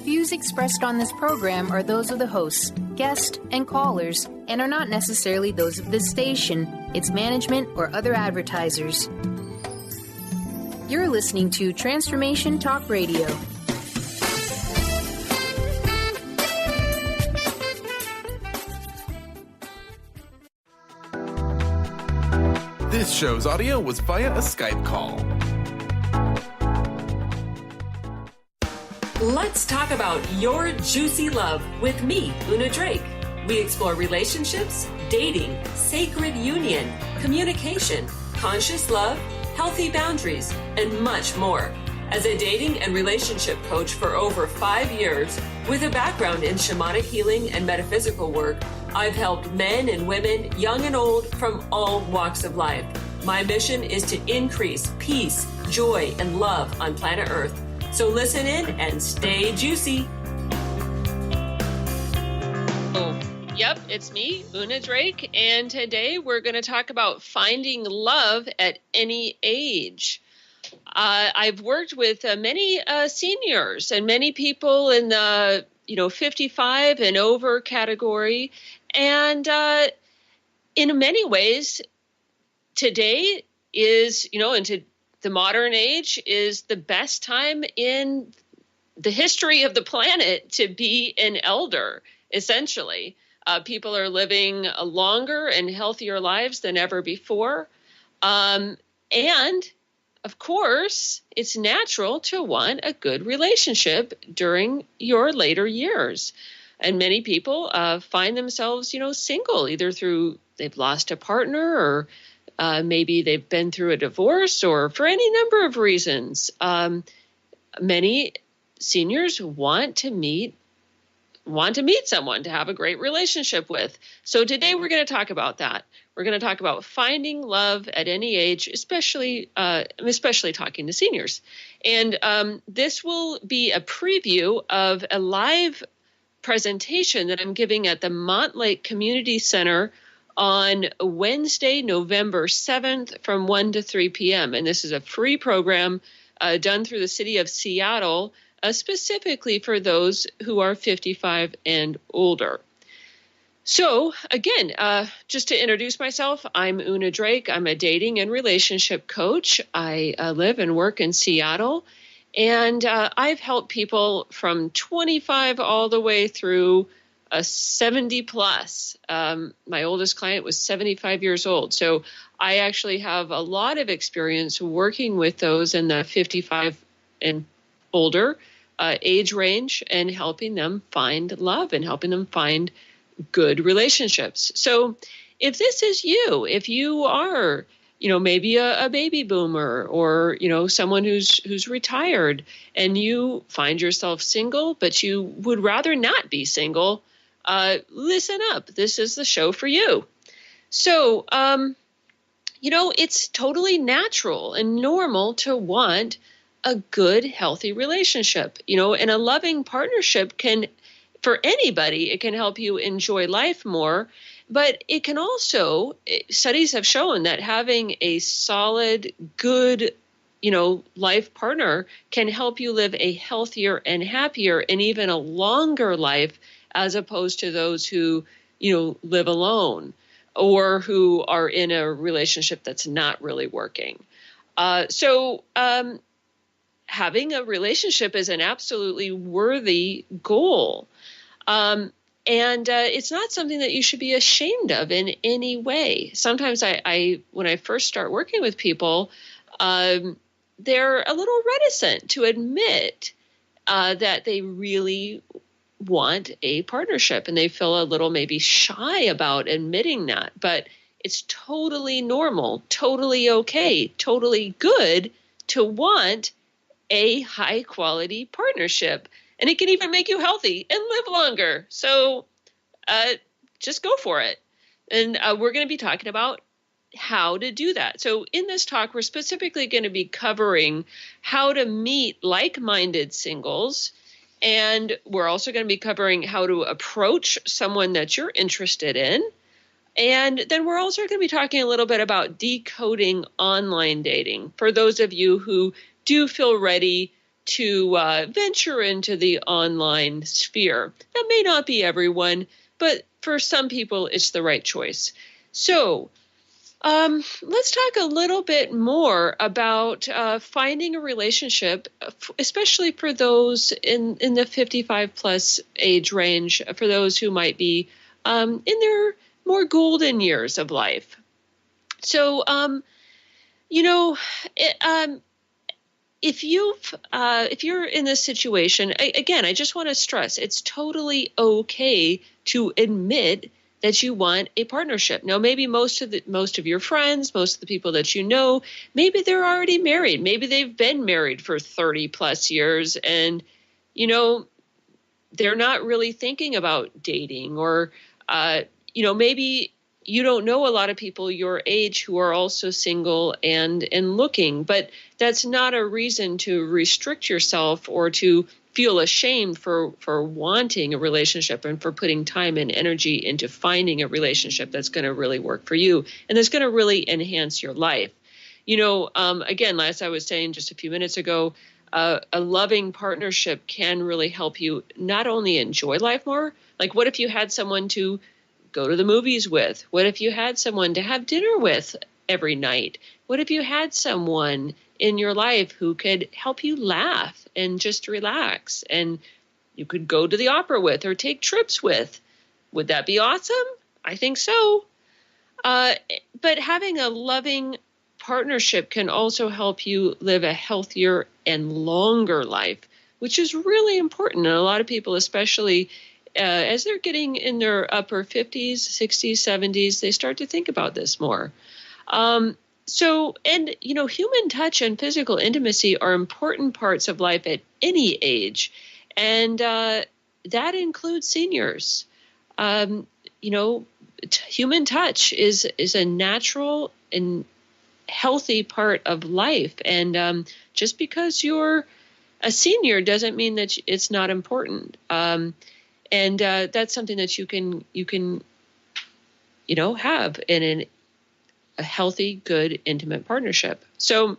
Views expressed on this program are those of the hosts, guests, and callers, and are not necessarily those of this station, its management, or other advertisers. You're listening to Transformation Talk Radio. This show's audio was via a Skype call. Let's talk about your juicy love with me, Una Drake. We explore relationships, dating, sacred union, communication, conscious love, healthy boundaries, and much more. As a dating and relationship coach for over 5 years, with a background in shamanic healing and metaphysical work, I've helped men and women, young and old, from all walks of life. My mission is to increase peace, joy, and love on planet Earth. So listen in and stay juicy. Yep, it's me, Una Drake, and today we're going to talk about finding love at any age. I've worked with many seniors and many people in the 55 and over category, and in many ways, today is into the modern age is the best time in the history of the planet to be an elder, essentially. People are living longer and healthier lives than ever before. And, of course, it's natural to want a good relationship during your later years. And many people find themselves, single, either through they've lost a partner or maybe they've been through a divorce or for any number of reasons. Many seniors want to meet someone to have a great relationship with. So today we're going to talk about that. We're going to talk about finding love at any age, especially talking to seniors. And this will be a preview of a live presentation that I'm giving at the Montlake Community Center on Wednesday, November 7th from 1 to 3 p.m. And this is a free program done through the city of Seattle, specifically for those who are 55 and older. So again, just to introduce myself, I'm Una Drake. I'm a dating and relationship coach. I live and work in Seattle, and I've helped people from 25 all the way through 70 plus. My oldest client was 75 years old. So I actually have a lot of experience working with those in the 55 and older age range and helping them find love and helping them find good relationships. So if this is you, if you are, maybe a baby boomer or, someone who's retired and you find yourself single, but you would rather not be single, listen up. This is the show for you. So, it's totally natural and normal to want a good, healthy relationship, and a loving partnership for anybody, it can help you enjoy life more, but it can also, studies have shown that having a solid, good, life partner can help you live a healthier and happier and even a longer life as opposed to those who, live alone or who are in a relationship that's not really working. So having a relationship is an absolutely worthy goal. And it's not something that you should be ashamed of in any way. Sometimes when I first start working with people, they're a little reticent to admit that they really want a partnership, and they feel a little maybe shy about admitting that. But it's totally normal, totally okay, totally good to want a high quality partnership. And it can even make you healthy and live longer. So just go for it. And we're going to be talking about how to do that. So in this talk, we're specifically going to be covering how to meet like-minded singles. And we're also going to be covering how to approach someone that you're interested in. And then we're also going to be talking a little bit about decoding online dating for those of you who do feel ready to venture into the online sphere. That may not be everyone, but for some people, it's the right choice. So let's talk a little bit more about finding a relationship, especially for those in the 55 plus age range, for those who might be in their more golden years of life. So, if you're in this situation, again, I just want to stress, it's totally okay to admit that you want a partnership. Now, maybe most of your friends, most of the people that you know, maybe they're already married. Maybe they've been married for 30 plus years, and they're not really thinking about dating, or maybe you don't know a lot of people your age who are also single and looking, but that's not a reason to restrict yourself or to feel ashamed for wanting a relationship and for putting time and energy into finding a relationship that's going to really work for you and that's going to really enhance your life. Again, as I was saying just a few minutes ago, a loving partnership can really help you not only enjoy life more. Like, what if you had someone to go to the movies with? What if you had someone to have dinner with every night? What if you had someone in your life who could help you laugh and just relax, and you could go to the opera with or take trips with? Would that be awesome? I think so. But having a loving partnership can also help you live a healthier and longer life, which is really important. And a lot of people, especially as they're getting in their upper 50s, 60s, 70s, they start to think about this more. Human touch and physical intimacy are important parts of life at any age. And that includes seniors. Human touch is a natural and healthy part of life. And just because you're a senior doesn't mean that it's not important. And that's something that you can have in a healthy, good, intimate partnership. So,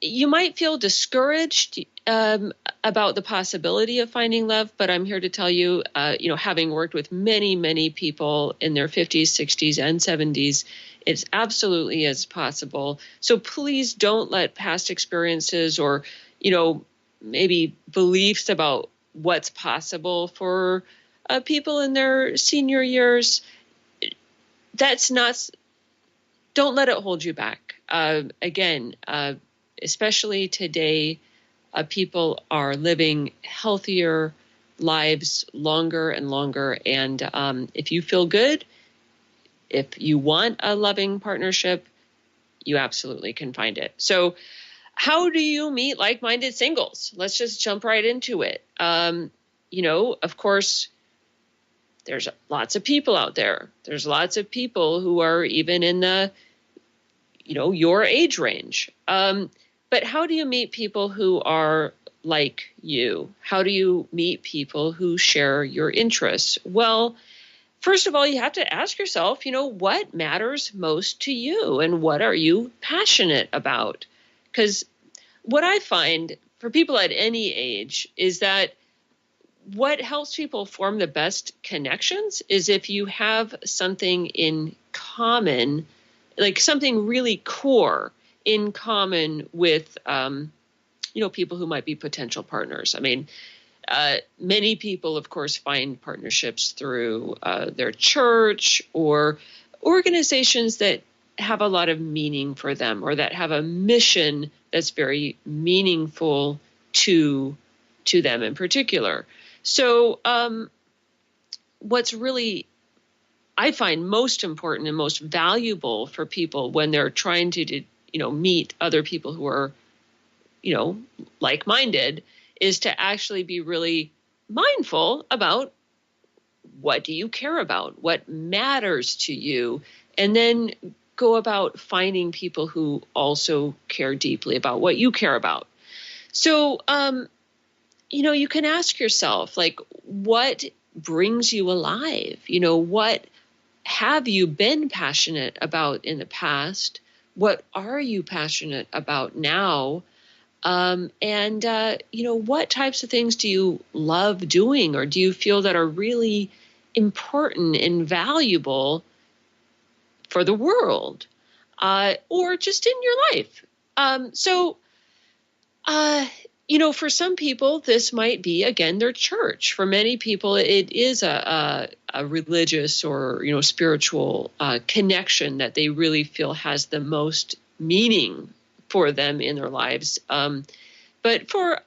you might feel discouraged about the possibility of finding love, but I'm here to tell you, having worked with many, many people in their 50s, 60s, and 70s, it's absolutely is possible. So please don't let past experiences or, maybe beliefs about what's possible for people in their senior years. Don't let it hold you back. Especially today, people are living healthier lives longer and longer. And if you feel good, if you want a loving partnership, you absolutely can find it. So how do you meet like-minded singles? Let's just jump right into it. Of course, there's lots of people out there. There's lots of people who are even in the, your age range. But how do you meet people who are like you? How do you meet people who share your interests? Well, first of all, you have to ask yourself, what matters most to you and what are you passionate about? Because what I find for people at any age is that what helps people form the best connections is if you have something in common, like something really core in common with, people who might be potential partners. I mean, many people, of course, find partnerships through their church or organizations that have a lot of meaning for them or that have a mission that's very meaningful to them in particular. So what's really, I find most important and most valuable for people when they're trying to meet other people who are, like-minded, is to actually be really mindful about what do you care about, what matters to you, and then go about finding people who also care deeply about what you care about. So, you can ask yourself, what brings you alive? What have you been passionate about in the past? What are you passionate about now? What types of things do you love doing, or do you feel that are really important and valuable for the world, or just in your life? For some people, this might be, again, their church. For many people, it is a religious or, spiritual connection that they really feel has the most meaning for them in their lives. But for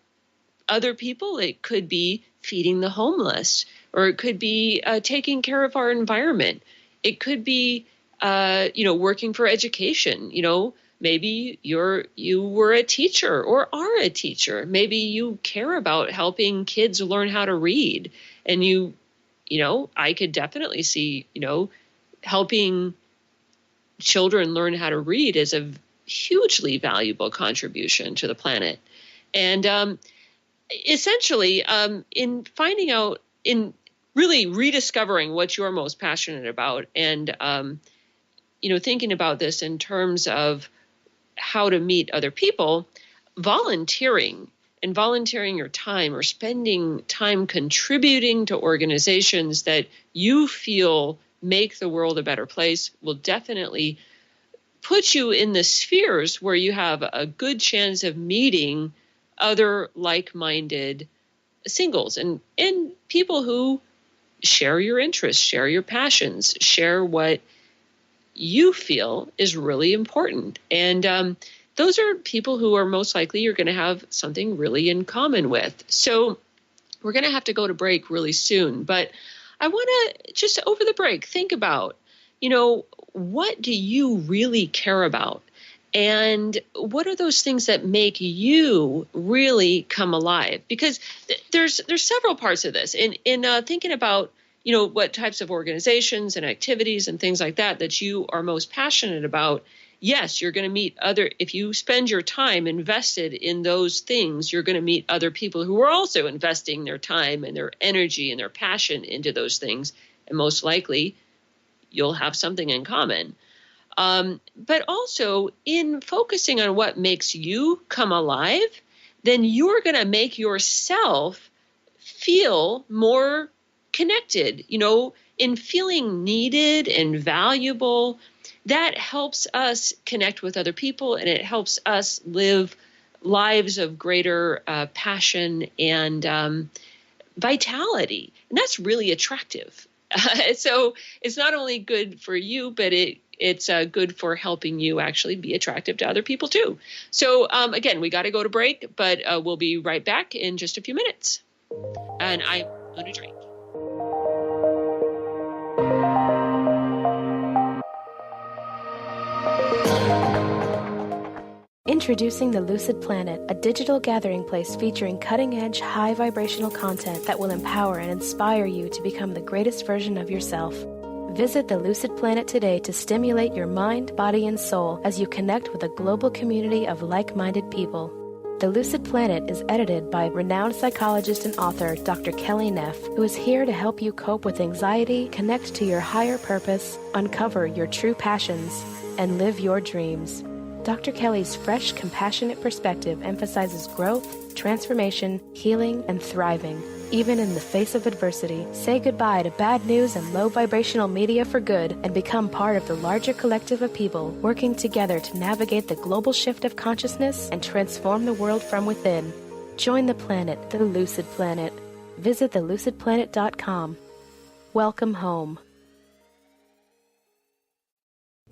other people, it could be feeding the homeless, or it could be taking care of our environment. It could be, working for education. Maybe you were a teacher or are a teacher. Maybe you care about helping kids learn how to read. And I could definitely see, helping children learn how to read is a hugely valuable contribution to the planet. And essentially, in finding out, in really rediscovering what you're most passionate about, and thinking about this in terms of how to meet other people, volunteering your time, or spending time contributing to organizations that you feel make the world a better place, will definitely put you in the spheres where you have a good chance of meeting other like-minded singles and people who share your interests, share your passions, share what you feel is really important. And those are people who are most likely you're going to have something really in common with. So we're going to have to go to break really soon. But I want to just over the break, think about, what do you really care about? And what are those things that make you really come alive? Because there's several parts of this. In thinking about what types of organizations and activities and things like that you are most passionate about. Yes, you're going to meet if you spend your time invested in those things, you're going to meet other people who are also investing their time and their energy and their passion into those things. And most likely you'll have something in common. But also in focusing on what makes you come alive, then you're going to make yourself feel more connected, in feeling needed and valuable. That helps us connect with other people, and it helps us live lives of greater passion and vitality. And that's really attractive. So it's not only good for you, but it's good for helping you actually be attractive to other people too. So again, we got to go to break, but we'll be right back in just a few minutes. And I'm going to drink. Introducing the Lucid Planet, a digital gathering place featuring cutting-edge, high-vibrational content that will empower and inspire you to become the greatest version of yourself. Visit the Lucid Planet today to stimulate your mind, body, and soul as you connect with a global community of like-minded people. The Lucid Planet is edited by renowned psychologist and author Dr. Kelly Neff, who is here to help you cope with anxiety, connect to your higher purpose, uncover your true passions, and live your dreams. Dr. Kelly's fresh, compassionate perspective emphasizes growth, transformation, healing, and thriving. Even in the face of adversity, say goodbye to bad news and low vibrational media for good and become part of the larger collective of people working together to navigate the global shift of consciousness and transform the world from within. Join the planet, the Lucid Planet. Visit thelucidplanet.com. Welcome home.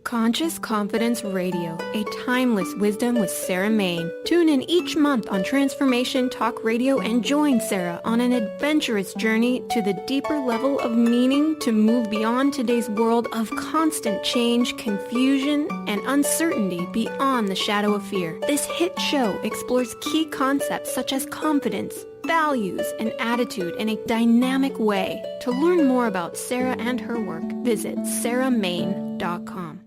Conscious Confidence Radio, a timeless wisdom with Sarah Main. Tune in each month on Transformation Talk Radio and join Sarah on an adventurous journey to the deeper level of meaning to move beyond today's world of constant change, confusion, and uncertainty beyond the shadow of fear. This hit show explores key concepts such as confidence, values, and attitude in a dynamic way. To learn more about Sarah and her work, visit sarahmain.com.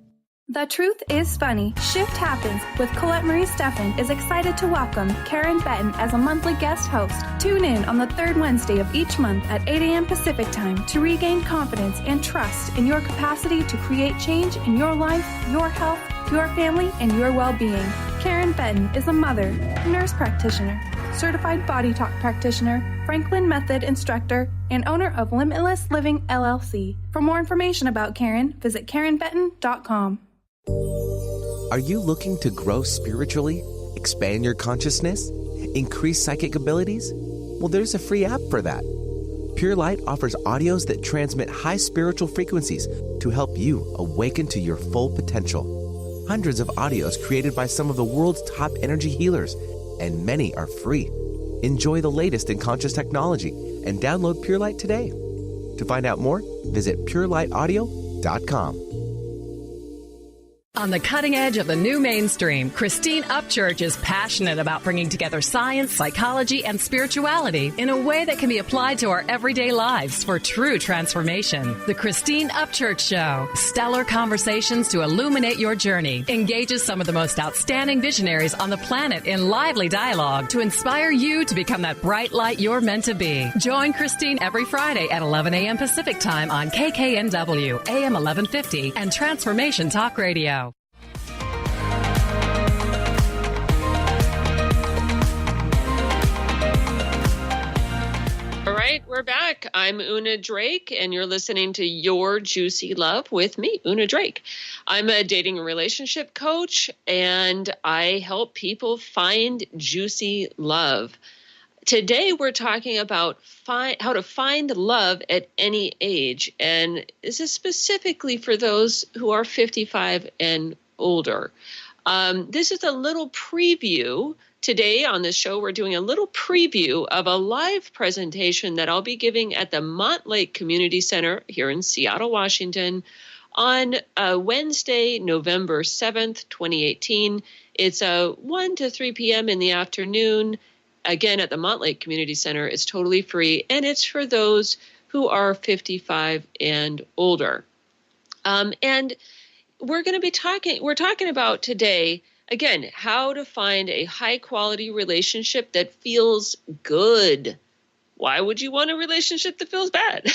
The Truth is Funny. Shift Happens with Colette Marie Steffen is excited to welcome Karen Benton as a monthly guest host. Tune in on the third Wednesday of each month at 8 a.m. Pacific Time to regain confidence and trust in your capacity to create change in your life, your health, your family, and your well-being. Karen Benton is a mother, nurse practitioner, certified body talk practitioner, Franklin Method instructor, and owner of Limitless Living LLC. For more information about Karen, visit KarenBenton.com. Are you looking to grow spiritually, expand your consciousness, increase psychic abilities? Well, there's a free app for that. Pure Light offers audios that transmit high spiritual frequencies to help you awaken to your full potential. Hundreds of audios created by some of the world's top energy healers, and many are free. Enjoy the latest in conscious technology and download Pure Light today. To find out more, visit purelightaudio.com. On the cutting edge of the new mainstream, Christine Upchurch is passionate about bringing together science, psychology, and spirituality in a way that can be applied to our everyday lives for true transformation. The Christine Upchurch Show, stellar conversations to illuminate your journey, engages some of the most outstanding visionaries on the planet in lively dialogue to inspire you to become that bright light you're meant to be. Join Christine every Friday at 11 a.m. Pacific Time on KKNW, AM 1150, and Transformation Talk Radio. All right, we're back. I'm Una Drake, and you're listening to Your Juicy Love with me, Una Drake. I'm a dating and relationship coach, and I help people find juicy love. Today, we're talking about how to find love at any age, and this is specifically for those who are 55 and older. This is a little preview. Today on this show, we're doing a little preview of a live presentation that I'll be giving at the Montlake Community Center here in Seattle, Washington on Wednesday, November 7th, 2018. It's 1 to 3 p.m. in the afternoon. Again, at the Montlake Community Center. It's totally free, and it's for those who are 55 and older. And we're talking about today, again, how to find a high-quality relationship that feels good. Why would you want a relationship that feels bad?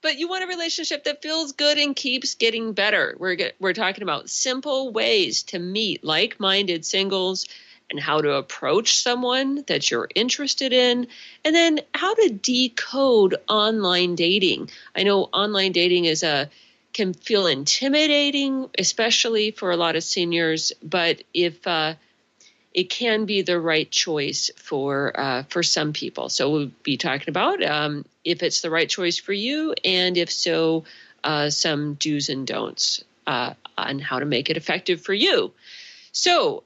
But you want a relationship that feels good and keeps getting better. We're talking about simple ways to meet like-minded singles and how to approach someone that you're interested in, and then how to decode online dating. I know online dating can feel intimidating, especially for a lot of seniors, but if it can be the right choice for some people. So we'll be talking about if it's the right choice for you, and if so, some do's and don'ts on how to make it effective for you. So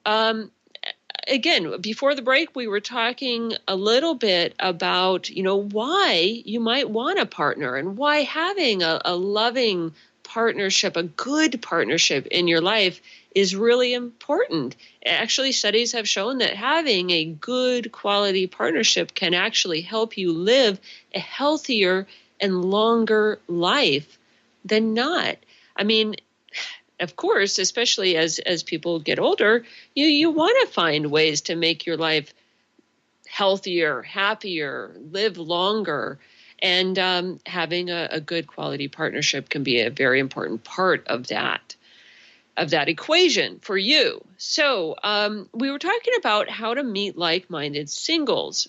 again, before the break, we were talking a little bit about, why you might want a partner and why having a loving partnership, a good partnership in your life is really important. Actually, studies have shown that having a good quality partnership can actually help you live a healthier and longer life than not. I mean, of course, especially as people get older, you want to find ways to make your life healthier, happier, live longer. And having a good quality partnership can be a very important part of that equation for you. So we were talking about how to meet like-minded singles.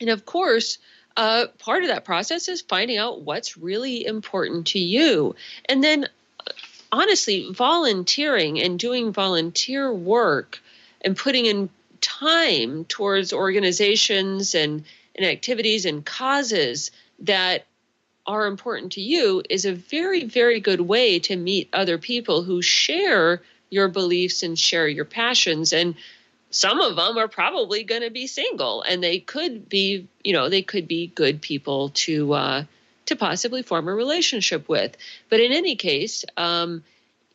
And of course, part of that process is finding out what's really important to you. And then honestly, volunteering and doing volunteer work and putting in time towards organizations and activities and causes that are important to you is a very, very good way to meet other people who share your beliefs and share your passions. And some of them are probably going to be single, and they could be, good people to possibly form a relationship with. But in any case,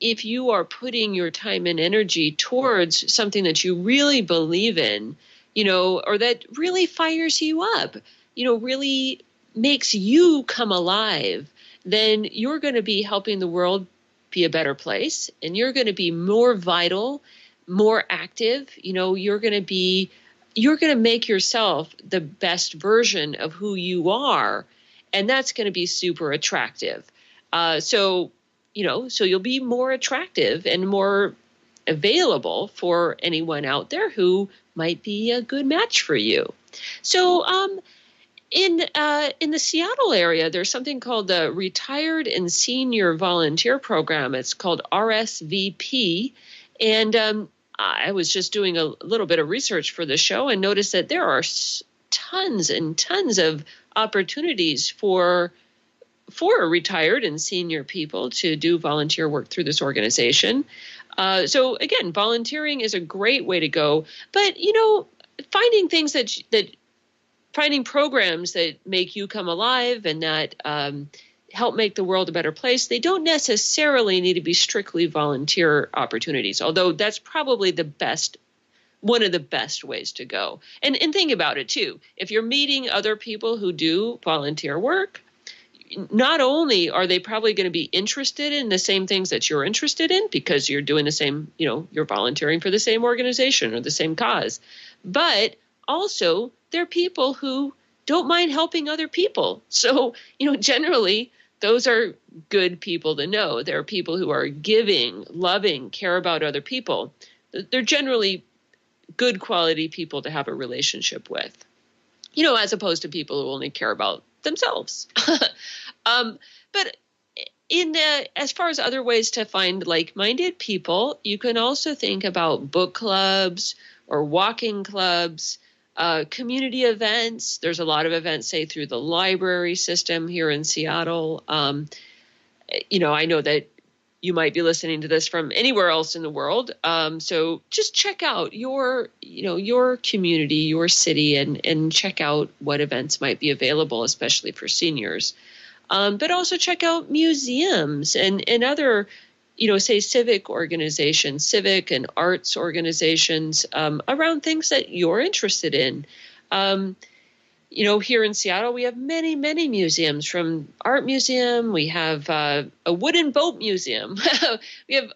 if you are putting your time and energy towards something that you really believe in, or that really fires you up, really makes you come alive, then you're going to be helping the world be a better place, and you're going to be more vital, more active. You're going to make yourself the best version of who you are, and that's going to be super attractive. So you'll be more attractive and more available for anyone out there who might be a good match for you. So in the Seattle area, there's something called the Retired and Senior Volunteer Program. It's called RSVP. And I was just doing a little bit of research for the show and noticed that there are tons and tons of opportunities for retired and senior people to do volunteer work through this organization. So again, volunteering is a great way to go. But, finding programs that make you come alive and that help make the world a better place, they don't necessarily need to be strictly volunteer opportunities, although that's probably one of the best ways to go. And think about it too. If you're meeting other people who do volunteer work, not only are they probably going to be interested in the same things that you're interested in because you're doing the same, you're volunteering for the same organization or the same cause, but also they're people who don't mind helping other people. So, generally, those are good people to know. They're people who are giving, loving, care about other people. They're generally good quality people to have a relationship with, as opposed to people who only care about themselves. But as far as other ways to find like-minded people, you can also think about book clubs or walking clubs, community events. There's a lot of events, say, through the library system here in Seattle. I know that you might be listening to this from anywhere else in the world. So just check out your community, your city, and check out what events might be available, especially for seniors. But also check out museums and other, say civic organizations, civic and arts organizations around things that you're interested in. Here in Seattle, we have many, many museums, from art museum. We have a wooden boat museum. We have,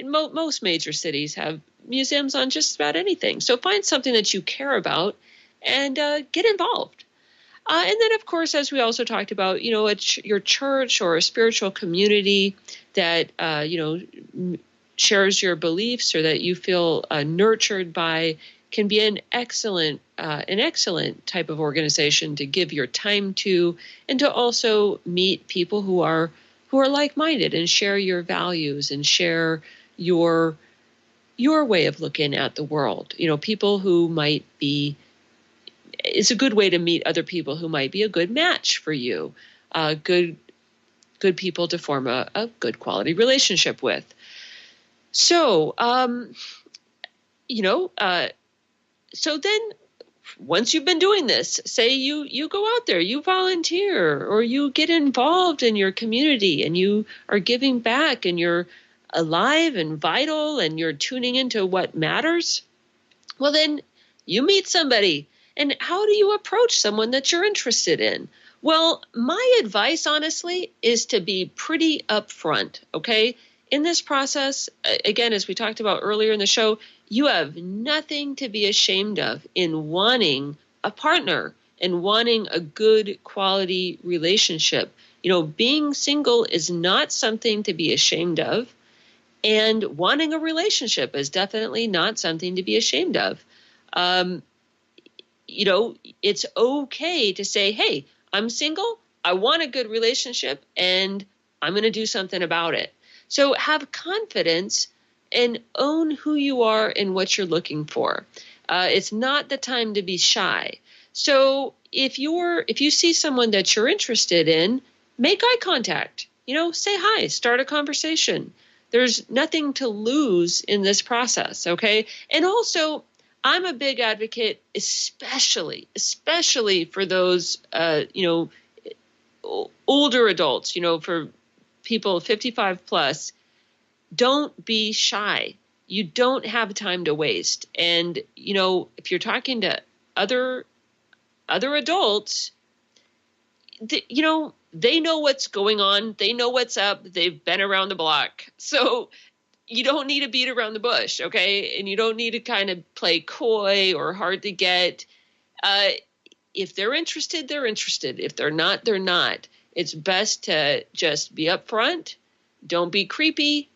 most major cities have museums on just about anything. So find something that you care about and get involved. And then, of course, as we also talked about, your church or a spiritual community that, shares your beliefs or that you feel nurtured by can be an excellent type of organization to give your time to, and to also meet people who are like-minded and share your values and share your way of looking at the world. People who might be. It's a good way to meet other people who might be a good match for you, good people to form a good quality relationship with. So, so then once you've been doing this, say you go out there, you volunteer, or you get involved in your community and you are giving back and you're alive and vital and you're tuning into what matters. Well, then you meet somebody. And how do you approach someone that you're interested in? Well, my advice, honestly, is to be pretty upfront, okay? In this process, again, as we talked about earlier in the show, you have nothing to be ashamed of in wanting a partner and wanting a good quality relationship. Being single is not something to be ashamed of, and wanting a relationship is definitely not something to be ashamed of. It's okay to say, hey, I'm single, I want a good relationship, and I'm going to do something about it. So have confidence and own who you are and what you're looking for. It's not the time to be shy. So if you see someone that you're interested in, make eye contact, say hi, start a conversation. There's nothing to lose in this process, okay? And also, I'm a big advocate, especially for those, older adults, for people 55 plus. Don't be shy. You don't have time to waste. And, if you're talking to other adults, they know what's going on. They know what's up. They've been around the block. So you don't need to beat around the bush, okay? And you don't need to kind of play coy or hard to get. If they're interested, they're interested. If they're not, they're not. It's best to just be upfront. Don't be creepy.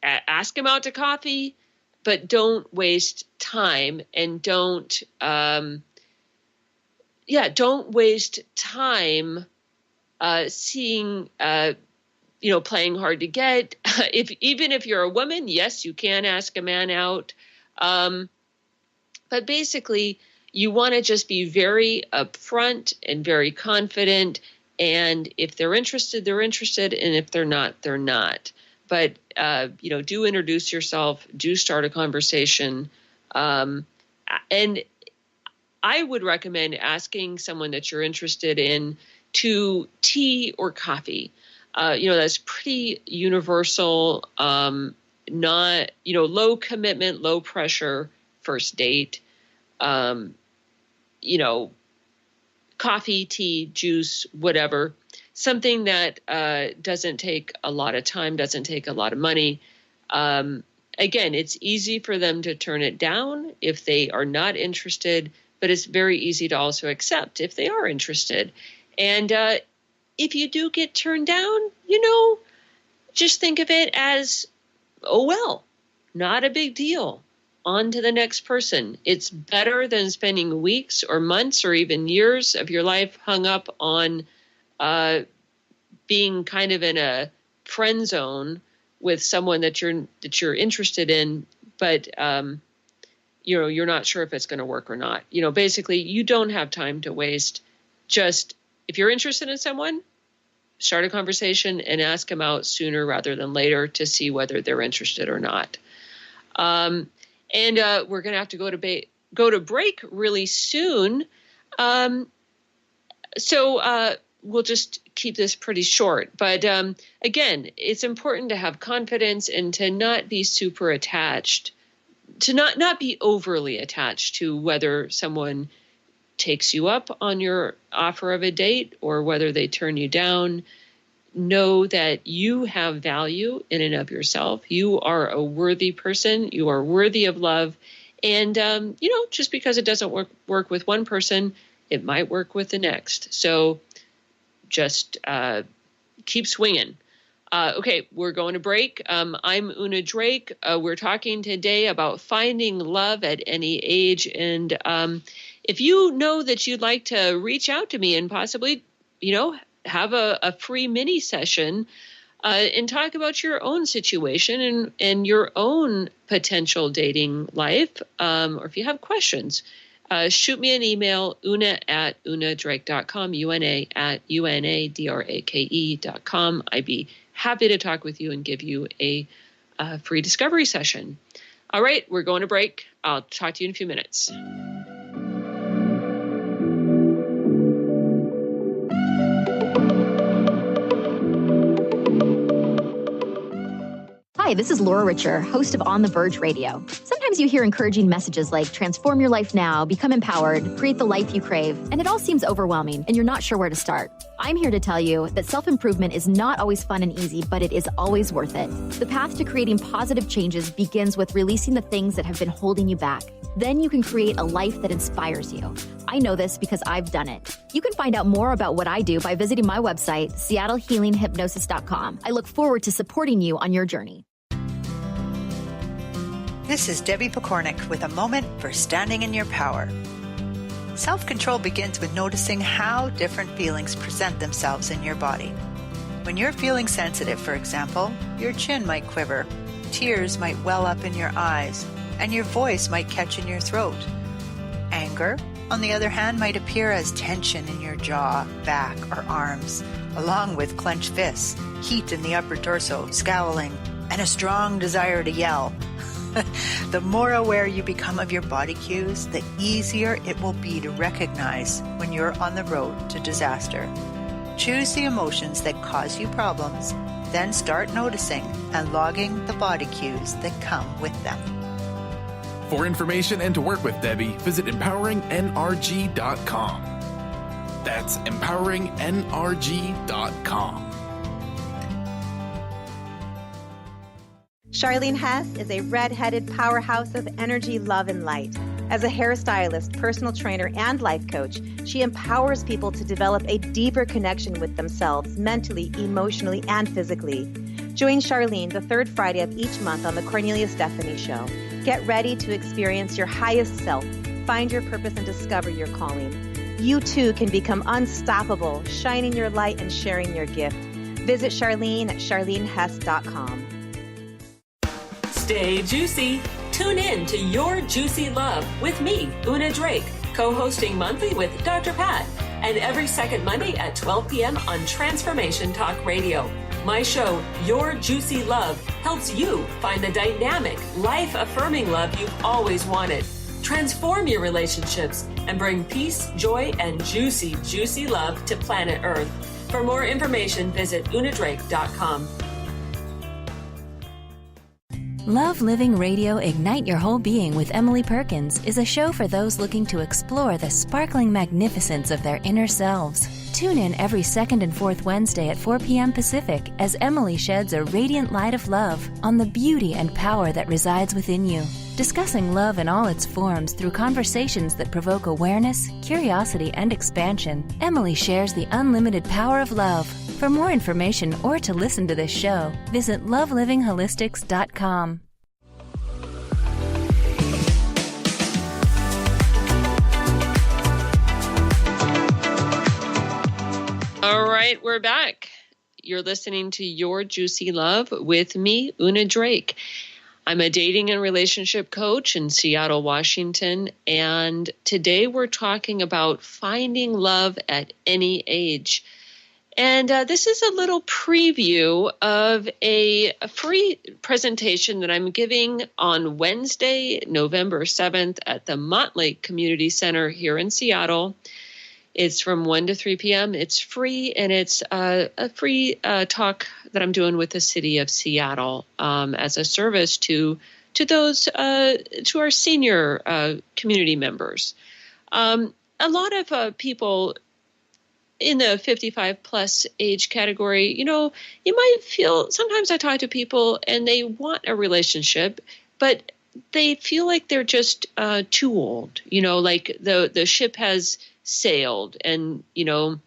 ask them out to coffee, but don't waste time, and don't waste time seeing, playing hard to get. Even if you're a woman, yes, you can ask a man out. But basically, you want to just be very upfront and very confident. And if they're interested, they're interested. And if they're not, they're not. But, do introduce yourself, do start a conversation. And I would recommend asking someone that you're interested in to tea or coffee. That's pretty universal, not, low commitment, low pressure first date. Coffee, tea, juice, whatever, something that doesn't take a lot of time, doesn't take a lot of money. Again, it's easy for them to turn it down if they are not interested, but it's very easy to also accept if they are interested. And if you do get turned down, just think of it as, oh, well, not a big deal. On to the next person. It's better than spending weeks or months or even years of your life hung up on being kind of in a friend zone with someone that you're interested in, but you're not sure if it's going to work or not. Basically, you don't have time to waste. Just if you're interested in someone, start a conversation and ask them out sooner rather than later to see whether they're interested or not. And we're going to have to go to break really soon. So we'll just keep this pretty short. But again, it's important to have confidence and to not be super attached, to not be overly attached to whether someone takes you up on your offer of a date or whether they turn you down. Know that you have value in and of yourself. You are a worthy person. You are worthy of love. And, just because it doesn't work with one person, it might work with the next. So just keep swinging. Okay, we're going to break. I'm Una Drake. We're talking today about finding love at any age. And if you know that you'd like to reach out to me and possibly, have a free mini session and talk about your own situation and your own potential dating life. Or if you have questions, shoot me an email, una@unadrake.com, una@unadrake.com. I'd be happy to talk with you and give you a free discovery session. All right, we're going to break. I'll talk to you in a few minutes. Hi, this is Laura Richer, host of On the Verge Radio. Sometimes you hear encouraging messages like transform your life now, become empowered, create the life you crave, and it all seems overwhelming and you're not sure where to start. I'm here to tell you that self-improvement is not always fun and easy, but it is always worth it. The path to creating positive changes begins with releasing the things that have been holding you back. Then you can create a life that inspires you. I know this because I've done it. You can find out more about what I do by visiting my website, seattlehealinghypnosis.com. I look forward to supporting you on your journey. This is Debbie Pokornik with a moment for standing in your power. Self-control begins with noticing how different feelings present themselves in your body. When you're feeling sensitive, for example, your chin might quiver, tears might well up in your eyes, and your voice might catch in your throat. Anger, on the other hand, might appear as tension in your jaw, back, or arms, along with clenched fists, heat in the upper torso, scowling, and a strong desire to yell. The more aware you become of your body cues, the easier it will be to recognize when you're on the road to disaster. Choose the emotions that cause you problems, then start noticing and logging the body cues that come with them. For information and to work with Debbie, visit empoweringnrg.com. That's empoweringnrg.com. Charlene Hess is a red-headed powerhouse of energy, love, and light. As a hairstylist, personal trainer, and life coach, she empowers people to develop a deeper connection with themselves mentally, emotionally, and physically. Join Charlene the third Friday of each month on The Cornelia Stephanie Show. Get ready to experience your highest self, find your purpose, and discover your calling. You too can become unstoppable, shining your light and sharing your gift. Visit Charlene at charlenehess.com. Stay juicy. Tune in to Your Juicy Love with me, Una Drake, co-hosting monthly with Dr. Pat, and every second Monday at 12 p.m. on Transformation Talk Radio. My show, Your Juicy Love, helps you find the dynamic, life-affirming love you've always wanted. Transform your relationships and bring peace, joy, and juicy, juicy love to planet Earth. For more information, visit unadrake.com. Love Living Radio Ignite Your Whole Being with Emily Perkins is a show for those looking to explore the sparkling magnificence of their inner selves. Tune in every second and fourth Wednesday at 4 p.m. Pacific as Emily sheds a radiant light of love on the beauty and power that resides within you. Discussing love in all its forms through conversations that provoke awareness, curiosity, and expansion, Emily shares the unlimited power of love. For more information or to listen to this show, visit lovelivingholistics.com. All right, we're back. You're listening to Your Juicy Love with me, Una Drake. I'm a dating and relationship coach in Seattle, Washington, and today we're talking about finding love at any age. And this is a little preview of a free presentation that I'm giving on Wednesday, November 7th at the Montlake Community Center here in Seattle. It's from 1 to 3 p.m. It's free, and it's a free talk that I'm doing with the city of Seattle as a service to those to our senior community members. A lot of people in the 55 plus age category, you know, you might feel, sometimes I talk to people and they want a relationship, but they feel like they're just too old, you know, like the ship has sailed, and, you know,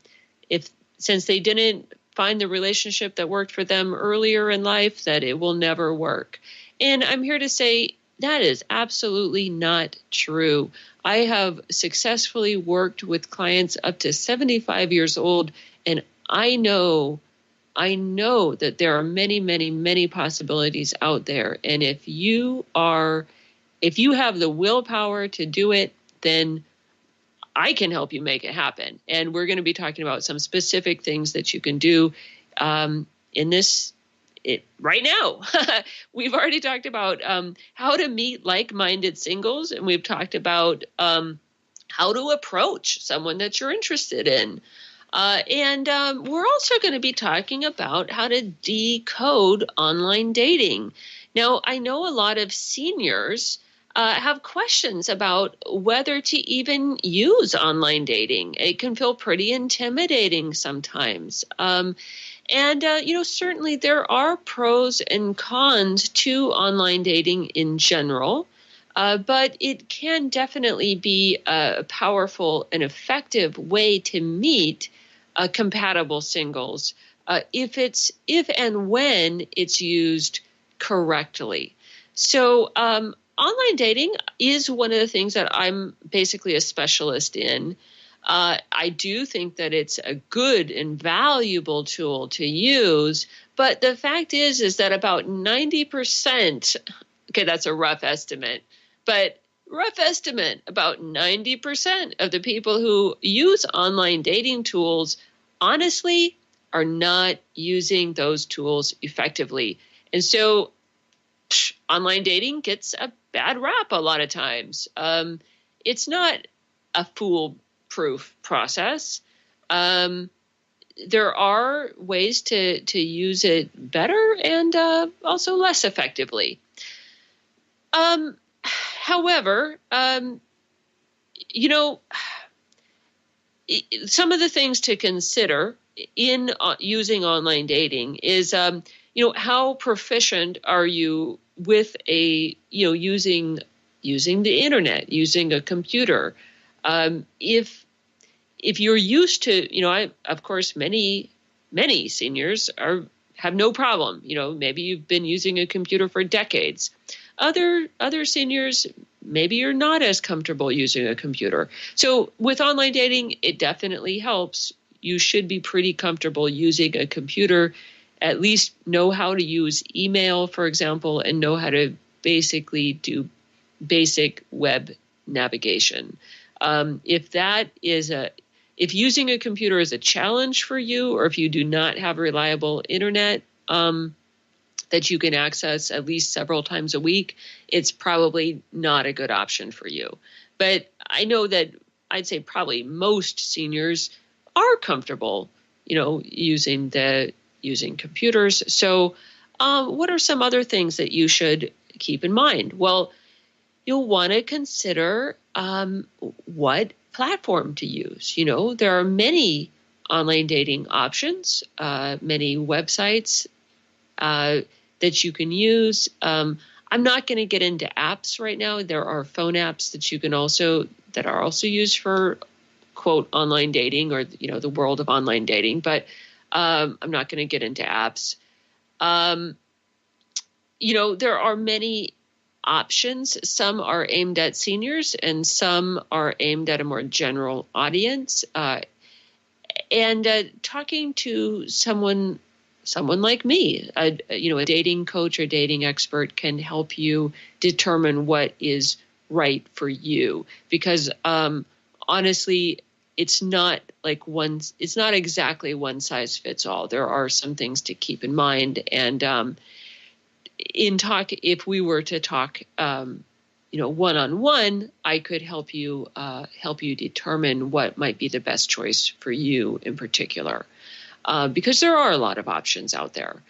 since they didn't find the relationship that worked for them earlier in life, that it will never work. And I'm here to say that is absolutely not true. I have successfully worked with clients up to 75 years old, and I know that there are many, many, many possibilities out there. And if you have the willpower to do it, then I can help you make it happen. And we're going to be talking about some specific things that you can do in this right now. We've already talked about how to meet like-minded singles, and we've talked about how to approach someone that you're interested in. And we're also going to be talking about how to decode online dating. Now, I know a lot of seniors have questions about whether to even use online dating. It can feel pretty intimidating sometimes. Certainly there are pros and cons to online dating in general, but it can definitely be a powerful and effective way to meet compatible singles if and when it's used correctly. So, online dating is one of the things that I'm basically a specialist in. I do think that it's a good and valuable tool to use, but the fact is that about 90%, okay, that's a rough estimate, but about 90% of the people who use online dating tools, honestly, are not using those tools effectively. And so online dating gets a bad rap a lot of times. It's not a foolproof process. There are ways to use it better and also less effectively. However, some of the things to consider in using online dating is, how proficient are you with using the internet, using a computer? If you're used to, of course, many seniors have no problem. Maybe you've been using a computer for decades. Other seniors, maybe you're not as comfortable using a computer. So with online dating, it definitely helps. You should be pretty comfortable using a computer, at least know how to use email, for example, and know how to basically do basic web navigation. If using a computer is a challenge for you, or if you do not have reliable internet that you can access at least several times a week, it's probably not a good option for you. But I know that I'd say probably most seniors are comfortable, using computers. So what are some other things that you should keep in mind? Well, you'll want to consider what platform to use. There are many online dating options, many websites that you can use. I'm not going to get into apps right now. There are phone apps that are also used for quote online dating, or the world of online dating, but I'm not going to get into apps. There are many options. Some are aimed at seniors and some are aimed at a more general audience. And talking to someone like me, a dating coach or dating expert, can help you determine what is right for you. Because honestly, it's not exactly one size fits all. There are some things to keep in mind. And if we were to talk, one-on-one, I could help you determine what might be the best choice for you in particular, because there are a lot of options out there.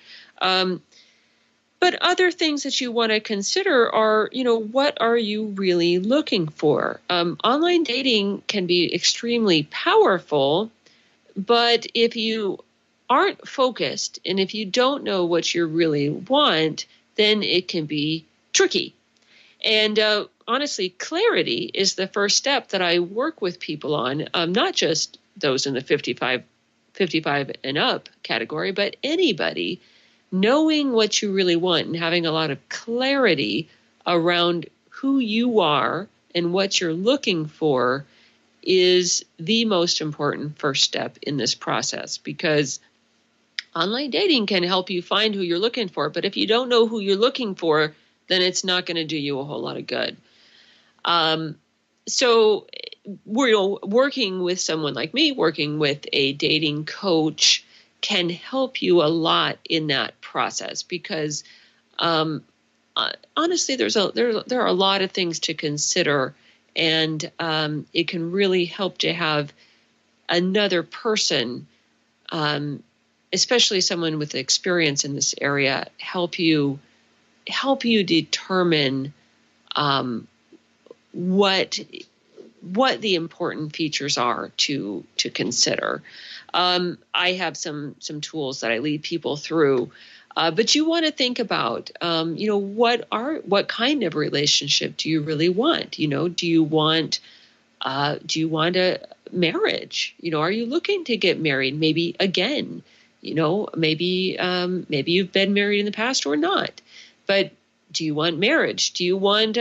But other things that you want to consider are, what are you really looking for? Online dating can be extremely powerful, but if you aren't focused and if you don't know what you really want, then it can be tricky. And honestly, clarity is the first step that I work with people on, not just those in the 55 and up category, but anybody. Knowing what you really want and having a lot of clarity around who you are and what you're looking for is the most important first step in this process, because online dating can help you find who you're looking for. But if you don't know who you're looking for, then it's not going to do you a whole lot of good. So we're working with someone like me, working with a dating coach, can help you a lot in that process, because honestly, there are a lot of things to consider, and it can really help to have another person, especially someone with experience in this area, help you determine what the important features are to consider. I have some tools that I lead people through, but you want to think about, what kind of relationship do you really want? Do you want a marriage? Are you looking to get married? Maybe again, maybe you've been married in the past or not, but do you want marriage? Do you want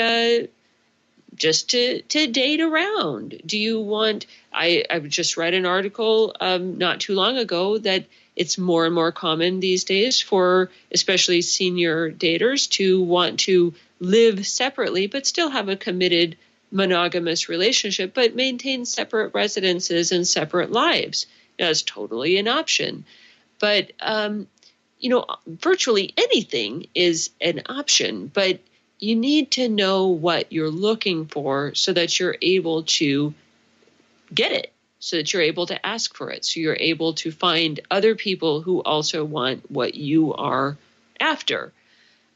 just to date around? Do you want, I've just read an article not too long ago that it's more and more common these days for especially senior daters to want to live separately but still have a committed monogamous relationship, but maintain separate residences and separate lives. That's totally an option. But, virtually anything is an option, but you need to know what you're looking for so that you're able to get it, so that you're able to ask for it, so you're able to find other people who also want what you are after,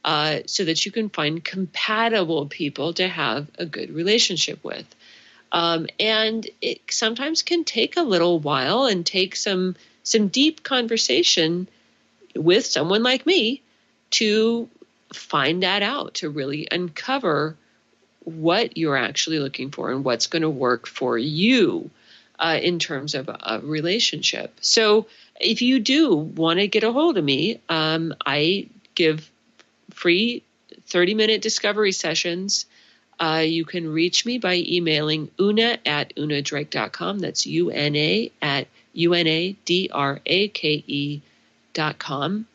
so that you can find compatible people to have a good relationship with. And it sometimes can take a little while and take some deep conversation with someone like me to find that out, to really uncover what you're actually looking for and what's going to work for you. in terms of a relationship. So if you do want to get a hold of me, I give free 30-minute discovery sessions. You can reach me by emailing una@unadrake.com. That's UNA@UNADRAKE.com.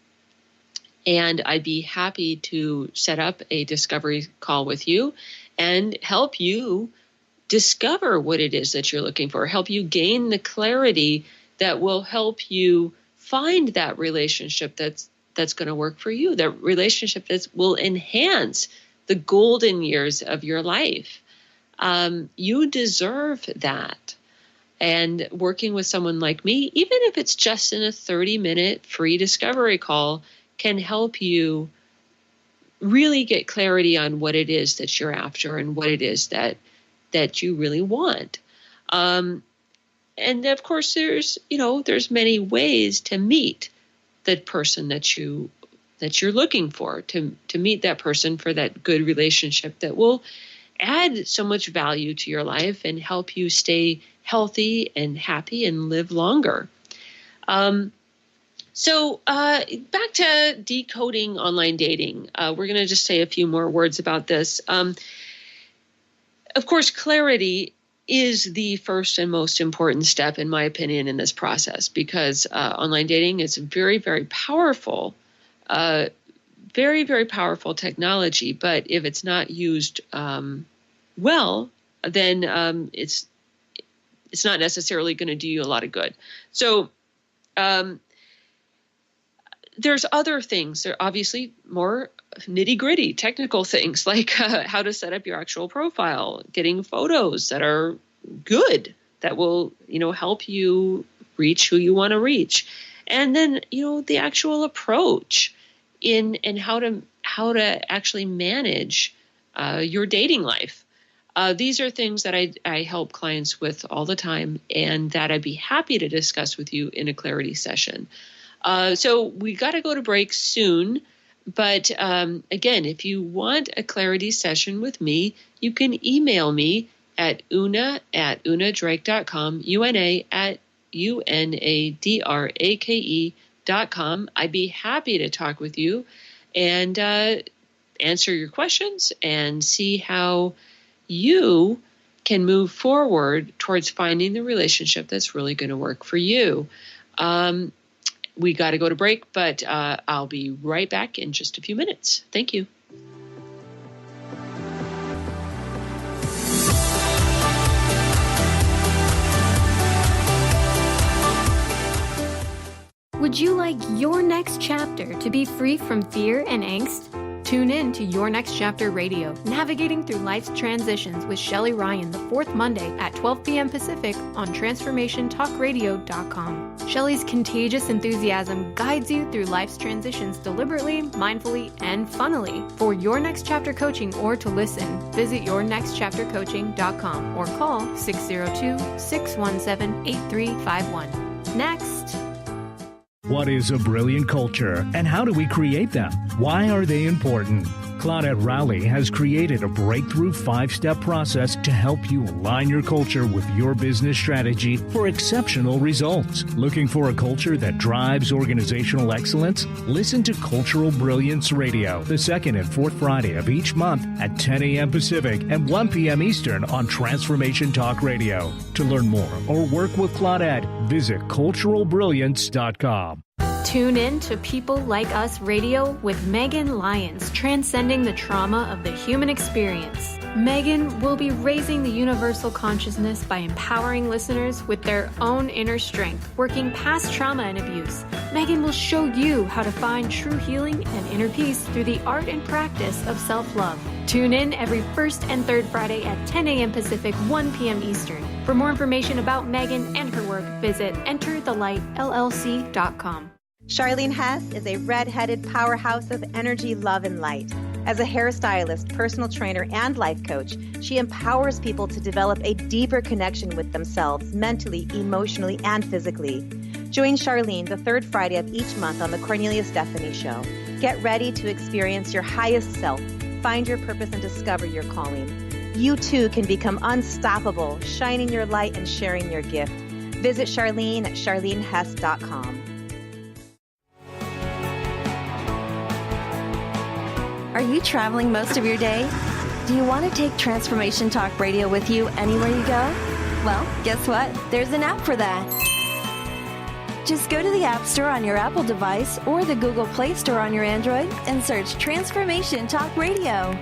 And I'd be happy to set up a discovery call with you and help you discover what it is that you're looking for, help you gain the clarity that will help you find that relationship that's going to work for you, that relationship that will enhance the golden years of your life. You deserve that. And working with someone like me, even if it's just in a 30-minute free discovery call, can help you really get clarity on what it is that you're after and what it is that you really want. And of course, there's many ways to meet the person that you're looking for, to meet that person for that good relationship that will add so much value to your life and help you stay healthy and happy and live longer. So back to decoding online dating. We're going to just say a few more words about this. Of course, clarity is the first and most important step, in my opinion, in this process, because online dating is very, very powerful, very, very powerful technology. But if it's not used well, then it's not necessarily going to do you a lot of good. So there's other things. There are obviously more nitty-gritty technical things like how to set up your actual profile, getting photos that are good, that will, help you reach who you want to reach. And then, the actual approach and how to actually manage your dating life. These are things that I help clients with all the time, and that I'd be happy to discuss with you in a clarity session. So we got to go to break soon. But again, if you want a clarity session with me, you can email me at una@unadrake.com, UNA@UNADRAKE.com. I'd be happy to talk with you and answer your questions and see how you can move forward towards finding the relationship that's really going to work for you. We got to go to break, but I'll be right back in just a few minutes. Thank you. Would you like your next chapter to be free from fear and angst? Tune in to Your Next Chapter Radio, navigating through life's transitions with Shelley Ryan the fourth Monday at 12 p.m. Pacific on TransformationTalkRadio.com. Shelley's contagious enthusiasm guides you through life's transitions deliberately, mindfully, and funnily. For Your Next Chapter coaching or to listen, visit YourNextChapterCoaching.com or call 602-617-8351. Next. What is a brilliant culture, and how do we create them? Why are they important? Claudette Rowley has created a breakthrough 5-step process to help you align your culture with your business strategy for exceptional results. Looking for a culture that drives organizational excellence? Listen to Cultural Brilliance Radio, the second and fourth Friday of each month at 10 a.m. Pacific and 1 p.m. Eastern on Transformation Talk Radio. To learn more or work with Claudette, visit culturalbrilliance.com. Tune in to People Like Us Radio with Megan Lyons, transcending the trauma of the human experience. Megan will be raising the universal consciousness by empowering listeners with their own inner strength, working past trauma and abuse. Megan will show you how to find true healing and inner peace through the art and practice of self-love. Tune in every first and third Friday at 10 a.m. Pacific, 1 p.m. Eastern. For more information about Megan and her work, visit EnterTheLightLLC.com. Charlene Hess is a red-headed powerhouse of energy, love, and light. As a hairstylist, personal trainer, and life coach, she empowers people to develop a deeper connection with themselves mentally, emotionally, and physically. Join Charlene the third Friday of each month on The Cornelia Stephanie Show. Get ready to experience your highest self, find your purpose, and discover your calling. You too can become unstoppable, shining your light and sharing your gift. Visit Charlene at charlenehess.com. Are you traveling most of your day? Do you want to take Transformation Talk Radio with you anywhere you go? Well, guess what? There's an app for that. Just go to the App Store on your Apple device or the Google Play Store on your Android and search Transformation Talk Radio.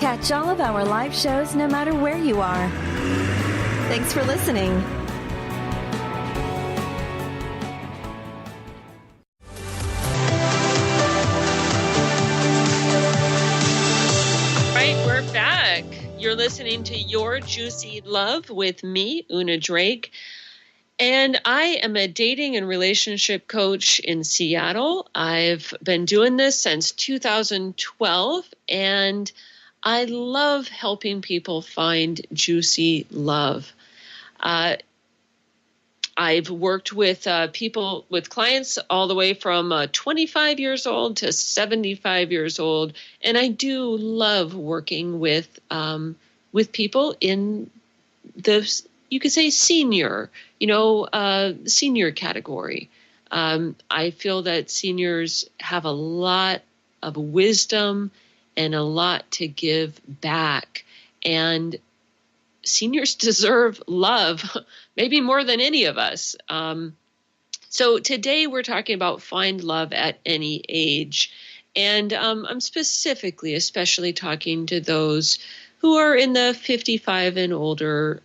Catch all of our live shows no matter where you are. Thanks for listening. We're back. You're listening to Your Juicy Love with me, Una Drake. And I am a dating and relationship coach in Seattle. I've been doing this since 2012, and I love helping people find juicy love. I've worked with people, with clients all the way from 25 years old to 75 years old, and I do love working with people in the, you could say, senior category. I feel that seniors have a lot of wisdom and a lot to give back, and seniors deserve love, maybe more than any of us. So today we're talking about find love at any age. And I'm especially talking to those who are in the 55 and older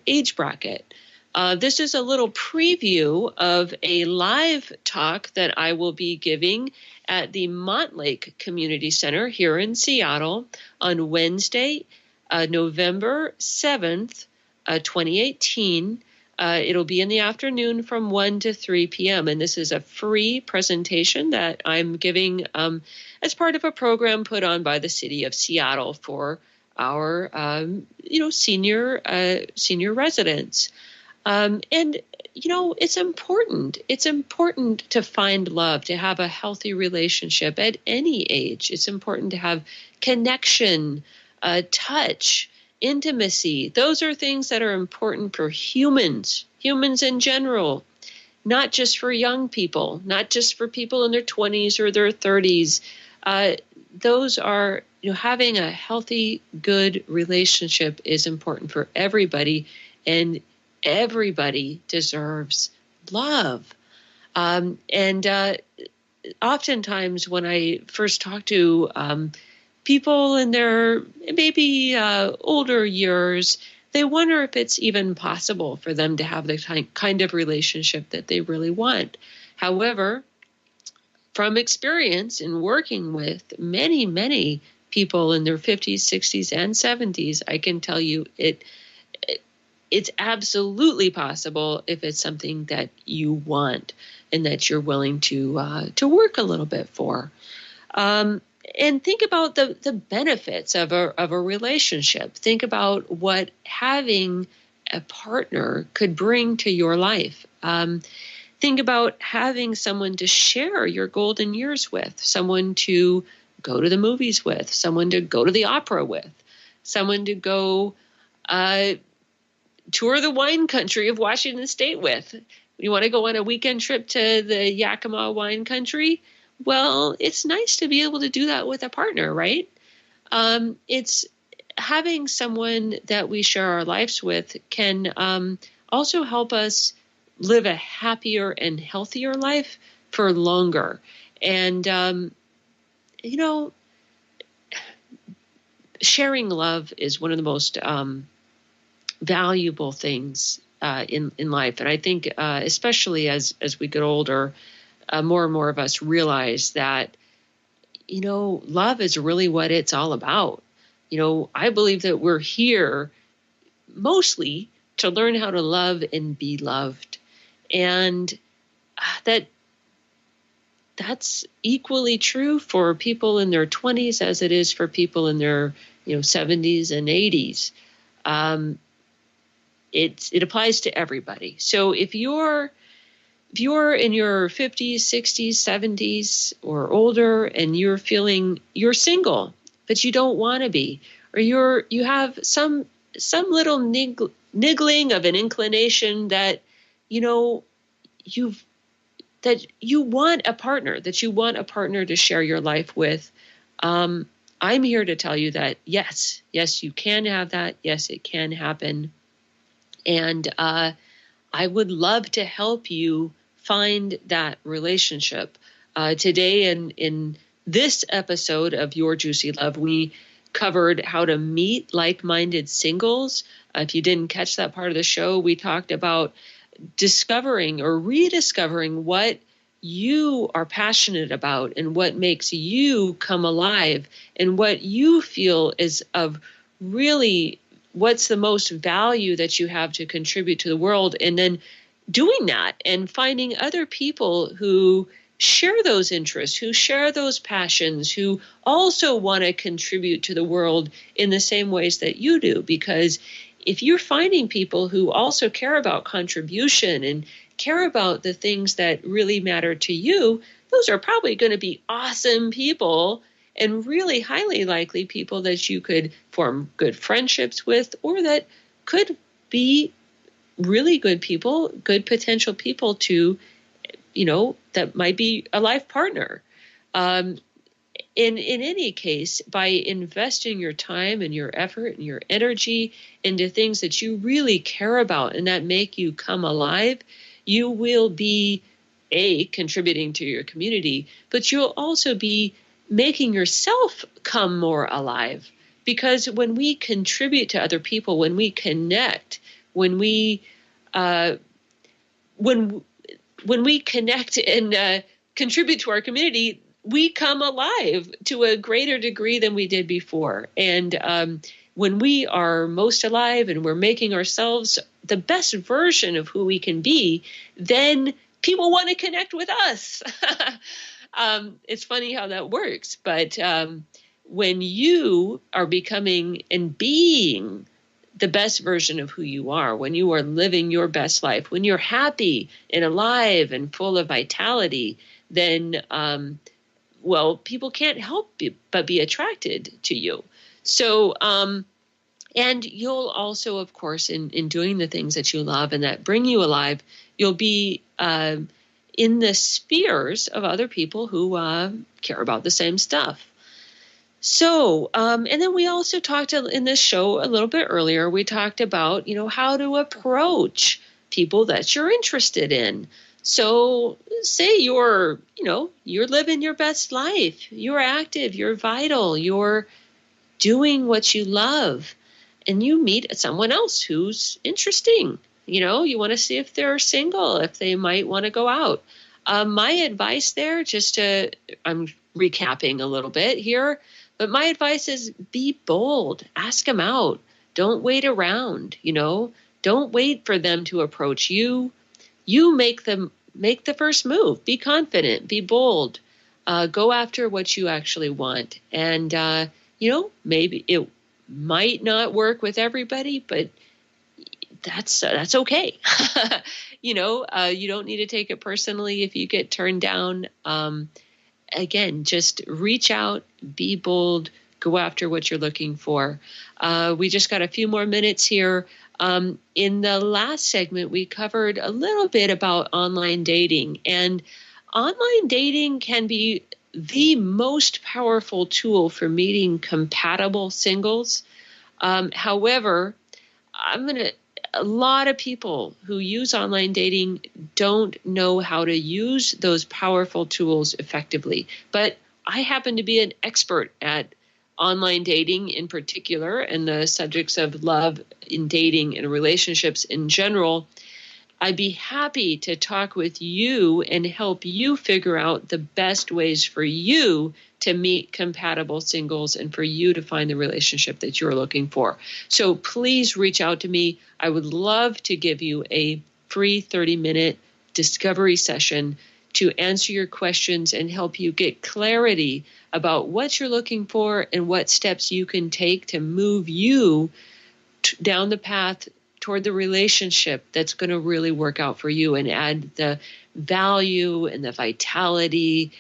age bracket. This is a little preview of a live talk that I will be giving at the Montlake Community Center here in Seattle on Wednesday, November 7th, 2018. It'll be in the afternoon from 1 to 3 p.m. And this is a free presentation that I'm giving as part of a program put on by the city of Seattle for our, senior residents. And, it's important. It's important to find love, to have a healthy relationship at any age. It's important to have connection, touch, intimacy. Those are things that are important for humans in general, not just for young people, not just for people in their 20s or their 30s. Those are, having a healthy, good relationship is important for everybody, and everybody deserves love. Oftentimes when I first talk to people in their maybe older years, they wonder if it's even possible for them to have the kind of relationship that they really want. However, from experience in working with many, many people in their 50s, 60s, and 70s, I can tell you it's absolutely possible if it's something that you want and that you're willing to work a little bit for. And think about the benefits of a relationship. Think about what having a partner could bring to your life. Think about having someone to share your golden years with, someone to go to the movies with, someone to go to the opera with, someone to go tour the wine country of Washington State with. You want to go on a weekend trip to the Yakima wine country? Well, it's nice to be able to do that with a partner, right? It's having someone that we share our lives with can also help us live a happier and healthier life for longer. And, sharing love is one of the most valuable things in life. And I think especially as we get older, more and more of us realize that, love is really what it's all about. I believe that we're here mostly to learn how to love and be loved. And that's equally true for people in their 20s as it is for people in their 70s and 80s. It applies to everybody. So if you're in your 50s, 60s, 70s or older and you're single, but you don't want to be, or you have some little niggling of an inclination that, that you want a partner, to share your life with, I'm here to tell you that yes, you can have that. Yes, it can happen. And I would love to help you find that relationship. Today in this episode of Your Juicy Love, we covered how to meet like-minded singles. If you didn't catch that part of the show, we talked about discovering or rediscovering what you are passionate about and what makes you come alive and what you feel is of really what's the most value that you have to contribute to the world. And then doing that and finding other people who share those interests, who share those passions, who also want to contribute to the world in the same ways that you do. Because if you're finding people who also care about contribution and care about the things that really matter to you, those are probably going to be awesome people and really highly likely people that you could form good friendships with, or that could be really good people, good potential people to, that might be a life partner. In any case, by investing your time and your effort and your energy into things that you really care about and that make you come alive, you will be contributing to your community, but you'll also be making yourself come more alive. Because when we contribute to other people, when we connect, when we connect and contribute to our community, we come alive to a greater degree than we did before. And when we are most alive and we're making ourselves the best version of who we can be, then people want to connect with us. It's funny how that works. But when you are becoming and being the best version of who you are, when you are living your best life, when you're happy and alive and full of vitality, then, people can't help but be attracted to you. So, and you'll also, of course, in doing the things that you love and that bring you alive, you'll be in the spheres of other people who care about the same stuff. So, and then we also talked in this show a little bit earlier, we talked about, how to approach people that you're interested in. So say you're living your best life, you're active, you're vital, you're doing what you love, and you meet someone else who's interesting. You want to see if they're single, if they might want to go out. My advice there, I'm recapping a little bit here, but my advice is be bold, ask them out. Don't wait around, don't wait for them to approach you. You make the first move, be confident, be bold, go after what you actually want. And, maybe it might not work with everybody, but that's okay. You don't need to take it personally if you get turned down. Again, just reach out, be bold, go after what you're looking for. We just got a few more minutes here. In the last segment, we covered a little bit about online dating, and online dating can be the most powerful tool for meeting compatible singles. However, a lot of people who use online dating don't know how to use those powerful tools effectively. But I happen to be an expert at online dating in particular, and the subjects of love in dating and relationships in general. I'd be happy to talk with you and help you figure out the best ways for you to meet compatible singles and for you to find the relationship that you're looking for. So please reach out to me. I would love to give you a free 30-minute discovery session to answer your questions and help you get clarity about what you're looking for and what steps you can take to move you down the path toward the relationship that's going to really work out for you and add the value and the vitality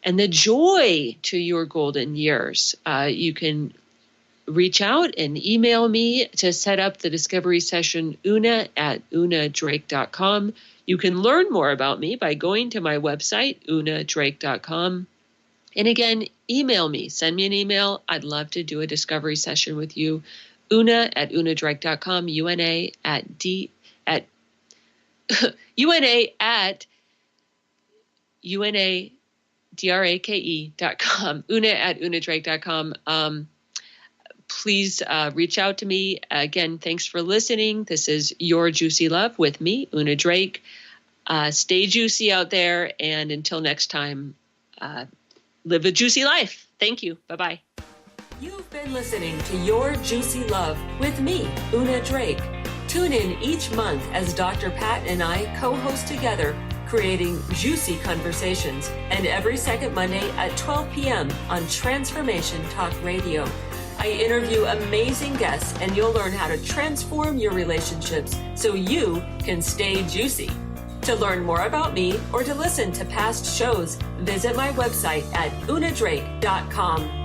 and the joy to your golden years. You can reach out and email me to set up the discovery session, una@unadrake.com. You can learn more about me by going to my website, unadrake.com. And again, email me. Send me an email. I'd love to do a discovery session with you. una@unadrake.com, UNAdrake.com, una@unadrake.com. Please reach out to me. Again, thanks for listening. This is Your Juicy Love with me, Una Drake. Stay juicy out there, and until next time, live a juicy life. Thank you. Bye-bye. You've been listening to Your Juicy Love with me, Una Drake. Tune in each month as Dr. Pat and I co-host together, creating juicy conversations, and every second Monday at 12 p.m. on Transformation Talk Radio. I interview amazing guests, and you'll learn how to transform your relationships so you can stay juicy. To learn more about me or to listen to past shows, visit my website at unadrake.com.